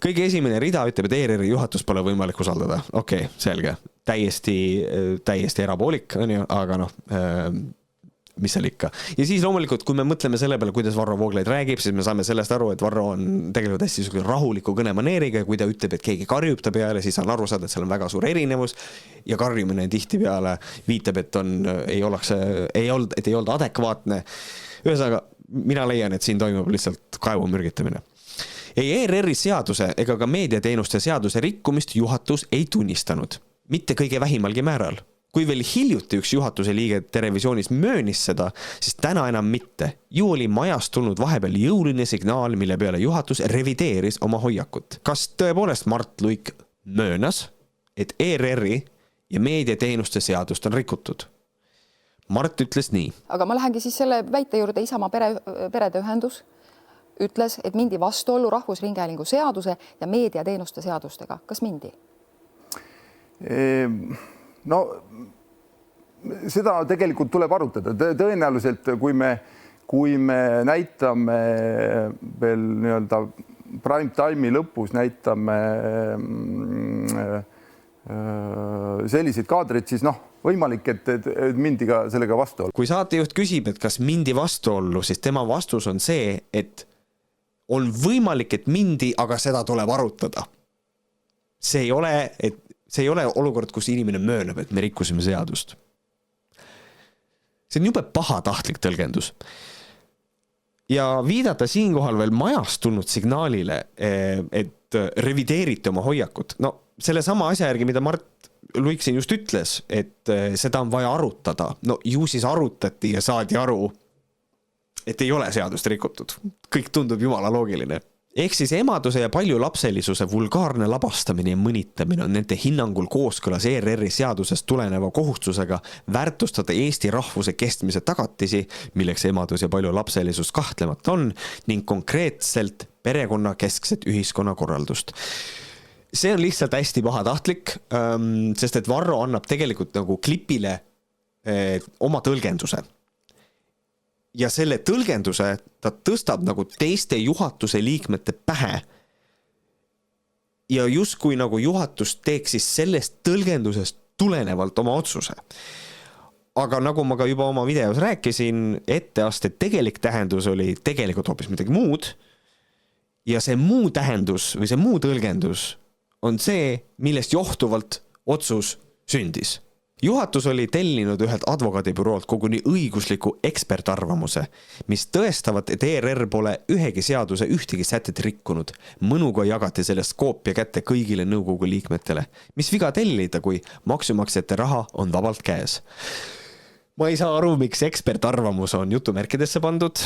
Kõige esimene rida ütleb, et ERR-i juhatus pole võimalik usaldada. Okei, selge. Täiesti erapoolik, aga mis seal ikka. Ja siis loomulikult, kui me mõtleme selle peale, kuidas Varro Vooglaid räägib, siis me saame sellest aru, et Varro on tegelikult hästi rahuliku kõnemaneeriga ja kui ta ütleb, et keegi karjub ta peale, siis on aru saada, et seal on väga suur erinevus ja karjumine tihti peale viitab, et ei olnud adekvaatne. Ühesõnaga, mina leian, et siin toimub lihtsalt kaevu mürgitamine. Ei ERR-i seaduse ega ka meediateenuste seaduse rikkumist juhatus ei tunnistanud. Mitte kõige vähimalgi määral. Kui veel hiljuti üks juhatuse liige televisioonis möönis seda, siis täna enam mitte. Ju oli majast tulnud vahepeal jõuline signaal, mille peale juhatus revideeris oma hoiakut. Kas tõepoolest Mart Luik möönas, et ERR-i ja meediateenuste seadust on rikutud? Mart ütles nii. Aga ma lähengi siis selle väite juurde, Isamaa perede ühendus ütles, et mindi vastuollu Rahvusringhäälingu seaduse ja meediateenuste seadustega. Kas mindi? No seda tegelikult tuleb arutada. Tõenäoliselt, kui me näitame veel nii-öelda prime time'i lõpus, näitame selliseid kaadreid, siis võimalik, et mindi ka sellega vastuollu. Kui saatejuht küsib, et kas mindi vastuollu, siis tema vastus on see, et on võimalik, et mindi, aga seda tuleb arutada. See ei ole olukord, kus inimene möönab, et me rikkusime seadust. See on jube pahatahtlik tõlgendus. Ja viidata siinkohal veel majast tulnud signaalile, et revideerite oma hoiakut. No selle sama asja järgi, mida Mart Luik siin just ütles, et seda on vaja arutada. No ju siis arutati ja saadi aru, et ei ole seadust rikutud. Kõik tundub jumala loogiline. Ehk siis emaduse ja paljulapselisuse vulgaarne labastamine ja mõnitamine on nende hinnangul kooskõlas ERR-i seadusest tuleneva kohustusega väärtustada Eesti rahvuse kestmise tagatisi, milleks emadus ja paljulapselisus kahtlemata on, ning konkreetselt perekonnakeskset ühiskonnakorraldust. See on lihtsalt hästi pahatahtlik, sest et Varro annab tegelikult nagu klipile oma tõlgenduse. Ja selle tõlgenduse ta tõstab nagu teiste juhatuse liikmete pähe. Ja justkui nagu juhatus teeks siis sellest tõlgendusest tulenevalt oma otsuse. Aga nagu ma ka juba oma videos rääkisin, etteaste tegelik tähendus oli tegelikult hoopis midagi muud. Ja see muu tähendus või see muu tõlgendus on see, millest johtuvalt otsus sündis. Juhatus oli tellinud ühelt advokaadibüroolt koguni õigusliku ekspertarvamuse, mis tõestavad, et ERR pole ühegi seaduse ühtegi sätet rikkunud. Mõnuga jagati sellest koopia kätte kõigile nõukogu liikmetele. Mis viga tellida, kui maksumaksjate raha on vabalt käes? Ma ei saa aru, miks ekspertarvamus on jutumärkidesse pandud.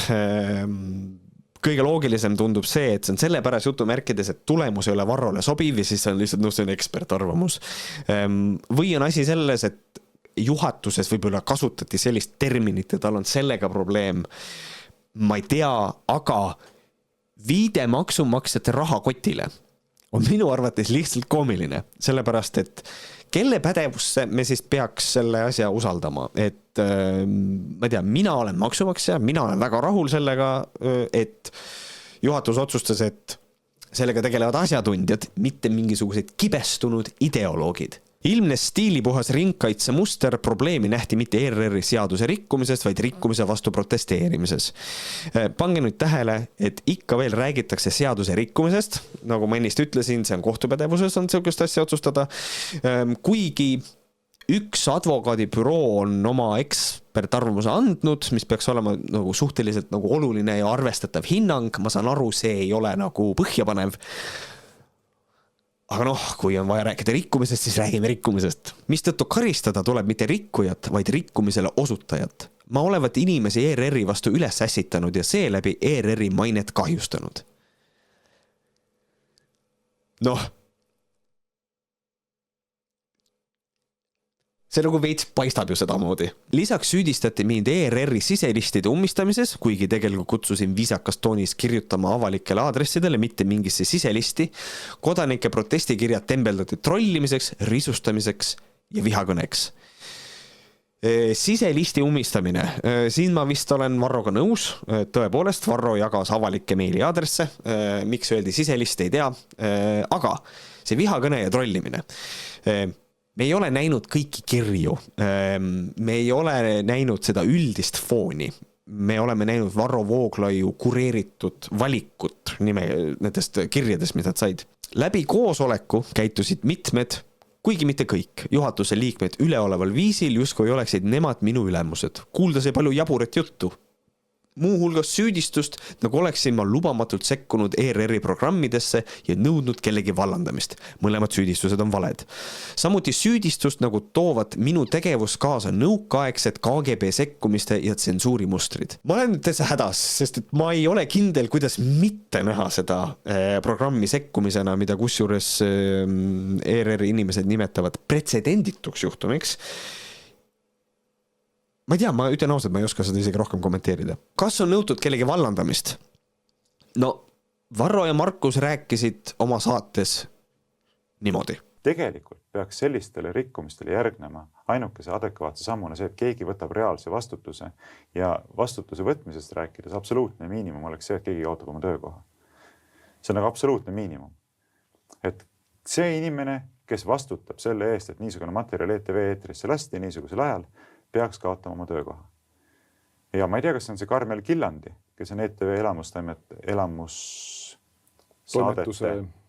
Kõige loogilisem tundub see, et see on sellepärast jutumärkides, et tulemus ei ole Varrole sobiv ja siis on lihtsalt see on ekspertarvamus. Või on asi selles, et juhatuses võib-olla kasutati sellist terminit ja tal on sellega probleem. Ma ei tea, aga viide maksumaksjate rahakotile on minu arvates lihtsalt koomiline, sellepärast et kelle pädevusse me siis peaks selle asja usaldama, et ma ei tea, mina olen maksumaksja, mina olen väga rahul sellega, et juhatus otsustas, et sellega tegelevad asjatundjad, mitte mingisugused kibestunud ideoloogid. Ilmnes stiilipuhas ringkaitse muster, probleemi nähti mitte ERR-i seaduse rikkumisest, vaid rikkumise vastu protesteerimises. Pange nüüd tähele, et ikka veel räägitakse seaduse rikkumisest, nagu ma ennist ütlesin, see on kohtupädevuses, on sellist asja otsustada, kuigi üks advokaadibüroo on oma ekspertarvamuse andnud, mis peaks olema nagu suhteliselt nagu oluline ja arvestatav hinnang, ma saan aru, see ei ole nagu põhjapanev. Aga kui on vaja rääkida rikkumisest, siis räägime rikkumisest. Mistõttu karistada tuleb mitte rikkujat, vaid rikkumisele osutajat. Ma olevat inimesi ERR-i vastu üles ässitanud ja seeläbi ERR-i mainet kahjustanud. See nagu veits paistab ju sedamoodi. Lisaks süüdistati mind ERR-i siselistide ummistamises, kuigi tegelikult kutsusin viisakas toonis kirjutama avalikele aadressidele, mitte mingisse siselisti. Kodanike protestikirjad tembeldati trollimiseks, risustamiseks ja vihakõneks. Siselisti ummistamine. Siin ma vist olen Varroga nõus. Tõepoolest, Varro jagas avalikke meili aadresse. Miks öeldi siselist, ei tea. Aga see vihakõne ja trollimine. Me ei ole näinud kõiki kirju, me ei ole näinud seda üldist fooni, me oleme näinud Varro Vooglaiu kureeritud valikut nendest kirjadest, mis nad said. Läbi koosoleku käitusid mitmed, kuigi mitte kõik, juhatuse liikmed üleoleval viisil, justkui oleksid nemad minu ülemused. Kuulda see palju jaburet juttu. Muuhulgas süüdistust, nagu oleksin ma lubamatult sekkunud ERR-i programmidesse ja nõudnud kellegi vallandamist. Mõlemad süüdistused on valed. Samuti süüdistust, nagu toovad minu tegevus kaasa nõukaaegset KGB sekkumiste ja tsensuurimustrid. Ma olen nüüd täitsa hädas, sest et ma ei ole kindel, kuidas mitte näha seda programmi sekkumisena, mida kusjuures ERR-i inimesed nimetavad pretsedendituks juhtumiks. Ma ei tea, ma ütlen ausalt, ma ei oska seda isegi rohkem kommenteerida. Kas on nõutud kellegi vallandamist? Varro ja Markus rääkisid oma saates niimoodi. Tegelikult peaks sellistele rikkumistele järgnema ainukese adekvaatse sammuna see, et keegi võtab reaalse vastutuse ja vastutuse võtmisest rääkides absoluutne miinimum oleks see, et keegi kaotab oma töökoha. See on nagu absoluutne miinimum. Et see inimene, kes vastutab selle eest, et niisugune materjal ETV eetrisse lasti niisugusel ajal, peaks kaotama oma töökoha. Ja ma ei tea, kas see on see Karmel Killandi, kes on ETV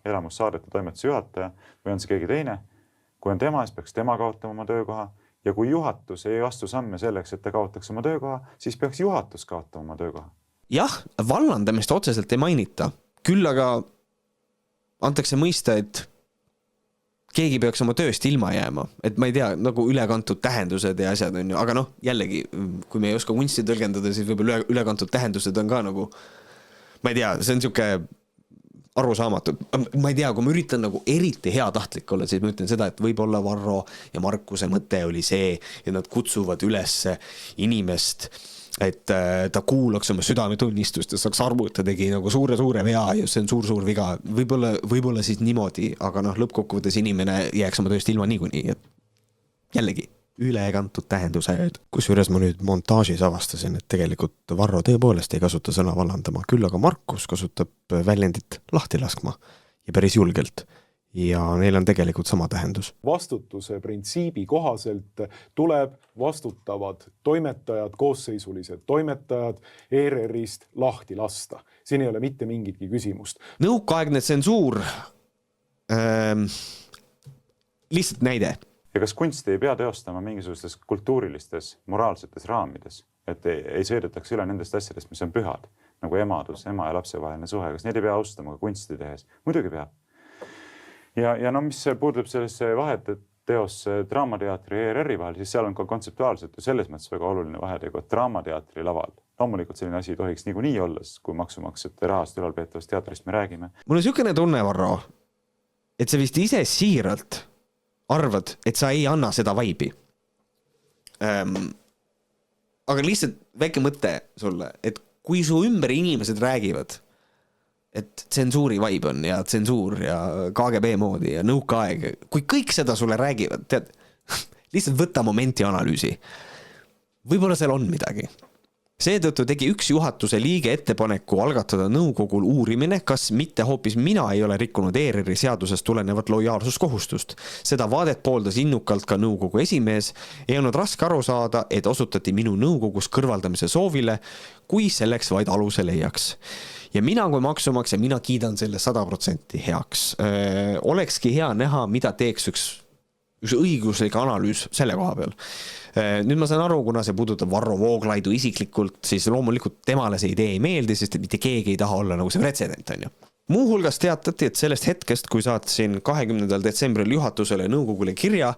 elamussaadete toimetuse juhataja, või on see keegi teine. Kui on tema, siis peaks tema kaotama oma töökoha. Ja kui juhatus ei astu samme selleks, et ta kaotaks oma töökoha, siis peaks juhatus kaotama oma töökoha. Jah, vallandamist otseselt ei mainita. Küll aga antakse mõista, et keegi peaks oma tööst ilma jääma, et ma ei tea, nagu ülekantud tähendused ja asjad on ju, aga jällegi, kui me ei oska kunsti tõlgendada, siis võib-olla ülekantud tähendused on ka nagu, ma ei tea, see on siuke arusaamatu. Ma ei tea, kui ma üritan nagu eriti heatahtlik olla, siis ma ütlen seda, et võib-olla Varro ja Markuse mõte oli see, et nad kutsuvad üles inimest, et ta kuulaks oma südametunnistust ja saaks arvu, et ta tegi nagu suure vea ja see on suur viga. Võib-olla siis niimoodi, aga lõppkokkuvõttes inimene jääks oma tööst ilma niikuinii. Jällegi, ülekantud tähendused. Kusjuures ma nüüd montaažis avastasin, et tegelikult Varro tõepoolest ei kasuta sõna vallandama, küll aga Markus kasutab väljendit lahti laskma ja päris julgelt. Ja neil on tegelikult sama tähendus. Vastutuse printsiibi kohaselt tuleb vastutavad toimetajad, koosseisulised toimetajad ERR-ist lahti lasta. Siin ei ole mitte mingitki küsimust. Nõukaaegne tsensuur, lihtsalt näide. Ja kas kunsti ei pea teostama mingisugustes kultuurilistes, moraalsetes raamides, et ei sõidetaks üle nendest asjadest, mis on pühad, nagu emadus, ema ja lapse vaheline suhe, kas neid ei pea austama ka kunsti tehes? Muidugi peab. Ja no mis puudub sellesse vahet, et teos Draamateatri ja ERR-i vahel, siis seal on ka kontseptuaalselt ju selles mõttes väga oluline vahetegu, et Draamateatri laval loomulikult selline asi ei tohiks niikuinii olla, kui maksumaksjate rahast ülalpeetavast teatrist me räägime. Mul on niisugune tunne, Varro, et sa vist ise siiralt arvad, et sa ei anna seda vaibi. Aga lihtsalt väike mõte sulle, et kui su ümber inimesed räägivad, et tsensuuri vaib on ja tsensuur ja KGB moodi ja nõukaaeg, kui kõik seda sulle räägivad, tead, lihtsalt võta momenti analüüsi. Võib-olla seal on midagi. Seetõttu tegi üks juhatuse liige ettepaneku algatada nõukogul uurimine, kas mitte hoopis mina ei ole rikkunud ERR-i seadusest tulenevat lojaalsuskohustust. Seda vaadet pooldas innukalt ka nõukogu esimees. Ei olnud raske aru saada, et osutati minu nõukogus kõrvaldamise soovile, kui selleks vaid aluse leiaks. Ja mina kui maksumaksja, mina kiidan selle 100% heaks. Olekski hea näha, mida teeks üks õiguslik analüüs selle koha peal. Nüüd ma saan aru, kuna see puudutab Varro Vooglaidu isiklikult, siis loomulikult temale see idee ei meeldi, sest mitte keegi ei taha olla nagu see pretsedent, on ju. Muuhulgas teatati, et sellest hetkest, kui saatsin 20. detsembril juhatusele nõukogule kirja,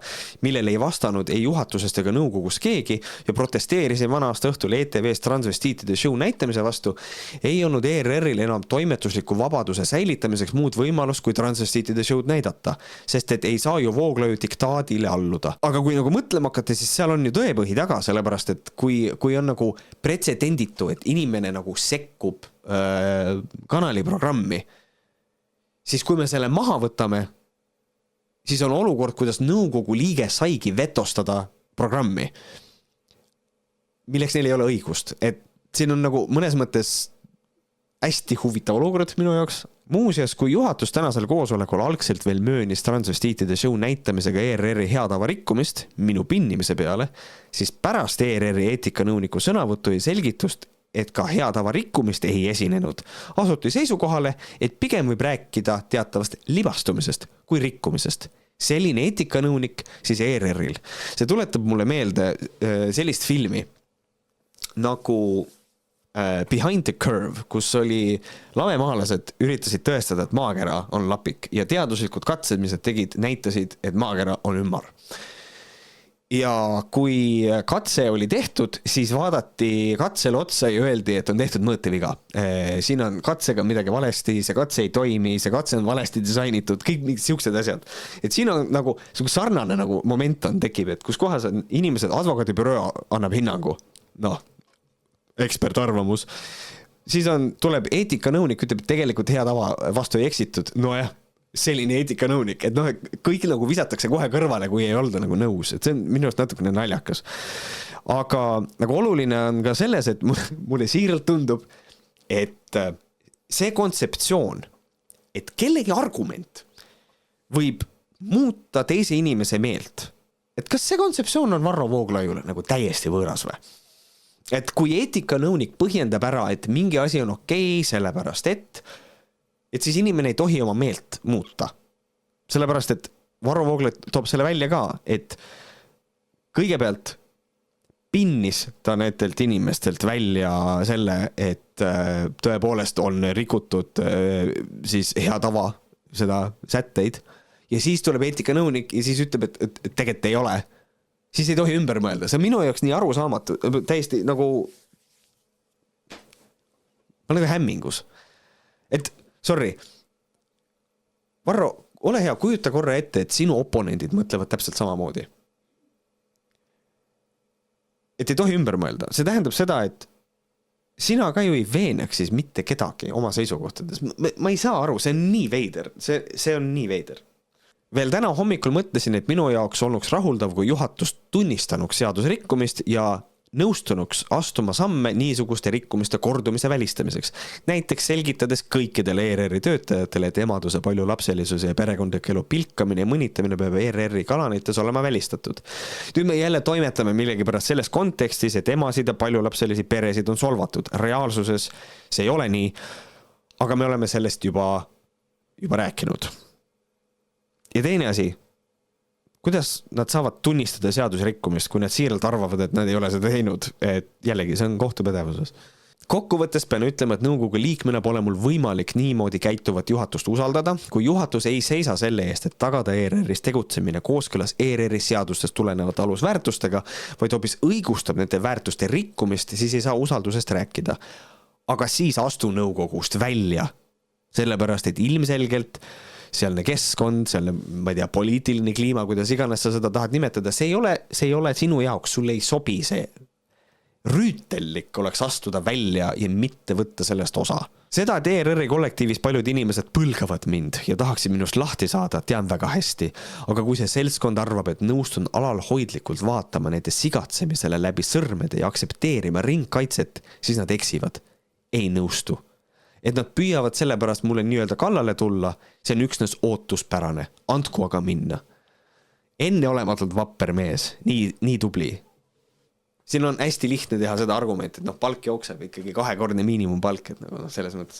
millele ei vastanud ei juhatusest ega nõukogus keegi ja protesteerisin vana aasta õhtul ETV-s transvestiitide show näitamise vastu, ei olnud ERR-il enam toimetusliku vabaduse säilitamiseks muud võimalust kui transvestiitide show'd näidata, sest et ei saa ju Vooglaiu diktaadile alluda. Aga kui nagu mõtlema hakata, siis seal on ju tõepõhi taga, sellepärast et kui on nagu pretsedenditu, et inimene nagu sekkub kanaliprogrammi, siis kui me selle maha võtame, siis on olukord, kuidas nõukogu liige saigi vetostada programmi, milleks neil ei ole õigust. Et siin on nagu mõnes mõttes hästi huvitav olukord minu jaoks. Muuseas, kui juhatus tänasel koosolekul algselt veel möönis transvestiitide show näitamisega ERR-i heatava rikkumist minu pinnimise peale, siis pärast ERR-i eetikanõuniku sõnavõttu ja selgitust, et ka heatava rikkumist ei esinenud. Asuti seisukohale, et pigem võib rääkida teatavast libastumisest kui rikkumisest. Selline eetikanõunik siis ERR-il. See tuletab mulle meelde sellist filmi nagu Behind the Curve, kus oli lavemaalased üritasid tõestada, et maakera on lapik ja teaduslikud katsed, mis nad tegid, näitasid, et maakera on ümar. Ja kui katse oli tehtud, siis vaadati katsele otsa ja öeldi, et on tehtud mõõteviga. Siin on katsega midagi valesti, see katse ei toimi, see katse on valesti disainitud, kõik mingid siuksed asjad. Et siin on nagu sarnane nagu moment on tekib, et kus kohas on inimesed, advokaadibüroo annab hinnangu, ekspertarvamus, siis tuleb eetikanõunik, ütleb, et tegelikult hea tava vastu ei eksitud, selline eetikanõunik, et kõik nagu visatakse kohe kõrvale, kui ei olda nagu nõus, et see on minu arust natukene naljakas. Aga nagu oluline on ka selles, et mulle siiralt tundub, et see kontseptsioon, et kellegi argument võib muuta teise inimese meelt, et kas see kontseptsioon on Varro Vooglaiule nagu täiesti võõras või? Et kui eetikanõunik põhjendab ära, et mingi asi on okei, sellepärast et siis inimene ei tohi oma meelt muuta. Sellepärast, et Varro Vooglaid toob selle välja ka, et kõigepealt pinnis ta nendelt inimestelt välja selle, et tõepoolest on rikutud siis hea tava seda sätteid ja siis tuleb eetikanõunik ja siis ütleb, et tegelikult ei ole. Siis ei tohi ümber mõelda. See on minu jaoks nii arusaamatu, täiesti nagu ma nagu hämmingus. Et sorry, Varro, ole hea, kujuta korra ette, et sinu oponendid mõtlevad täpselt samamoodi. Et ei tohi ümber mõelda. See tähendab seda, et sina ka ju ei veeneks siis mitte kedagi oma seisukohtades. Ma ei saa aru, see on nii veider. See on nii veider. Veel täna hommikul mõtlesin, et minu jaoks olnuks rahuldav, kui juhatus tunnistanuks seadusrikkumist ja nõustunuks astuma samme niisuguste rikkumiste kordumise välistamiseks. Näiteks selgitades kõikidele ERR-i töötajatele, et emaduse paljulapselisuse ja perekondliku elu pilkamine ja mõnitamine peab ERR-i kanalites olema välistatud. Nüüd me jälle toimetame millegi pärast selles kontekstis, et emasid ja paljulapselisi peresid on solvatud. Reaalsuses see ei ole nii, aga me oleme sellest juba rääkinud. Ja teine asi, kuidas nad saavad tunnistada seaduse rikkumist, kui nad siiralt arvavad, et nad ei ole seda teinud, et jällegi, see on kohtupädevuses. Kokkuvõttes pean ütlema, et nõukogu liikmena pole mul võimalik niimoodi käituvat juhatust usaldada, kui juhatus ei seisa selle eest, et tagada ERR-is tegutsemine kooskõlas ERR-i seadustest tulenevate alusväärtustega, vaid hoopis õigustab nende väärtuste rikkumist, siis ei saa usaldusest rääkida. Aga siis astu nõukogust välja, sellepärast et ilmselgelt sealne keskkond, sealne, ma ei tea, poliitiline kliima, kuidas iganes sa seda tahad nimetada, see ei ole sinu jaoks, sul ei sobi see. Rüütellik oleks astuda välja ja mitte võtta sellest osa. Seda, et ERR-i kollektiivis paljud inimesed põlgavad mind ja tahaksid minust lahti saada, tean väga hästi. Aga kui see seltskond arvab, et nõustun alalhoidlikult vaatama nende sigatsemisele läbi sõrmede ja aksepteerima ringkaitset, siis nad eksivad. Ei nõustu. Et nad püüavad sellepärast mulle nii-öelda kallale tulla, see on üksnes ootuspärane. Andku aga minna. Enneolematult vapper mees, nii tubli. Siin on hästi lihtne teha seda argumenti, et palk jookseb ikkagi 2-kordne miinimumpalk, et selles mõttes,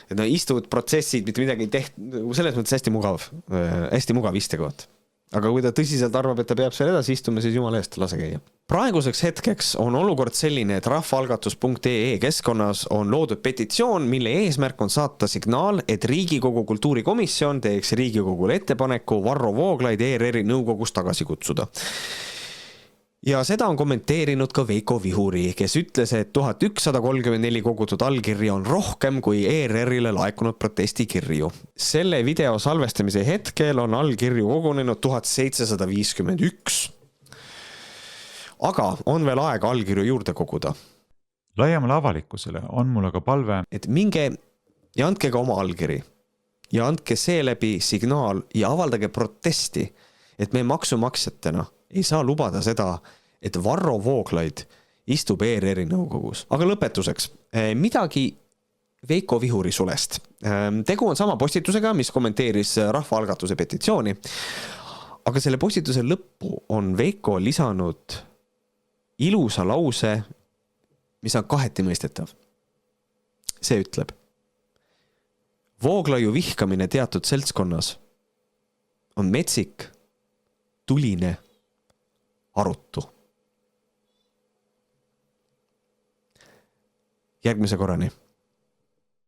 et istuvad protsessid, mitte midagi ei tehtud, selles mõttes hästi mugav istekoht. Aga kui ta tõsiselt arvab, et ta peab seal edasi istuma, siis jumala eest lase käia. Praeguseks hetkeks on olukord selline, et rahvaalgatus.ee keskkonnas on loodud petitsioon, mille eesmärk on saata signaal, et Riigikogu kultuurikomisjon teeks Riigikogule ettepaneku Varro Vooglaid ERR-i nõukogus tagasi kutsuda. Ja seda on kommenteerinud ka Veiko Vihuri, kes ütles, et 1134 kogutud allkirja on rohkem kui ERR-ile laekunud protestikirju. Selle video salvestamise hetkel on allkirju kogunenud 1751. Aga on veel aega allkirju juurde koguda. Laiemale avalikkusele on mul aga palve, et minge ja andke ka oma allkiri ja andke seeläbi signaal ja avaldage protesti, et me maksumaksjatena ei saa lubada seda, et Varro Vooglaid istub ERR-i nõukogus. Aga lõpetuseks, midagi Veiko Vihuri sulest. Tegu on sama postitusega, mis kommenteeris rahvaalgatuse petitsiooni, aga selle postituse lõppu on Veiko lisanud ilusa lause, mis on kaheti mõistetav. See ütleb: Vooglaiu vihkamine teatud seltskonnas on metsik, tuline, arutu. Järgmise korrani.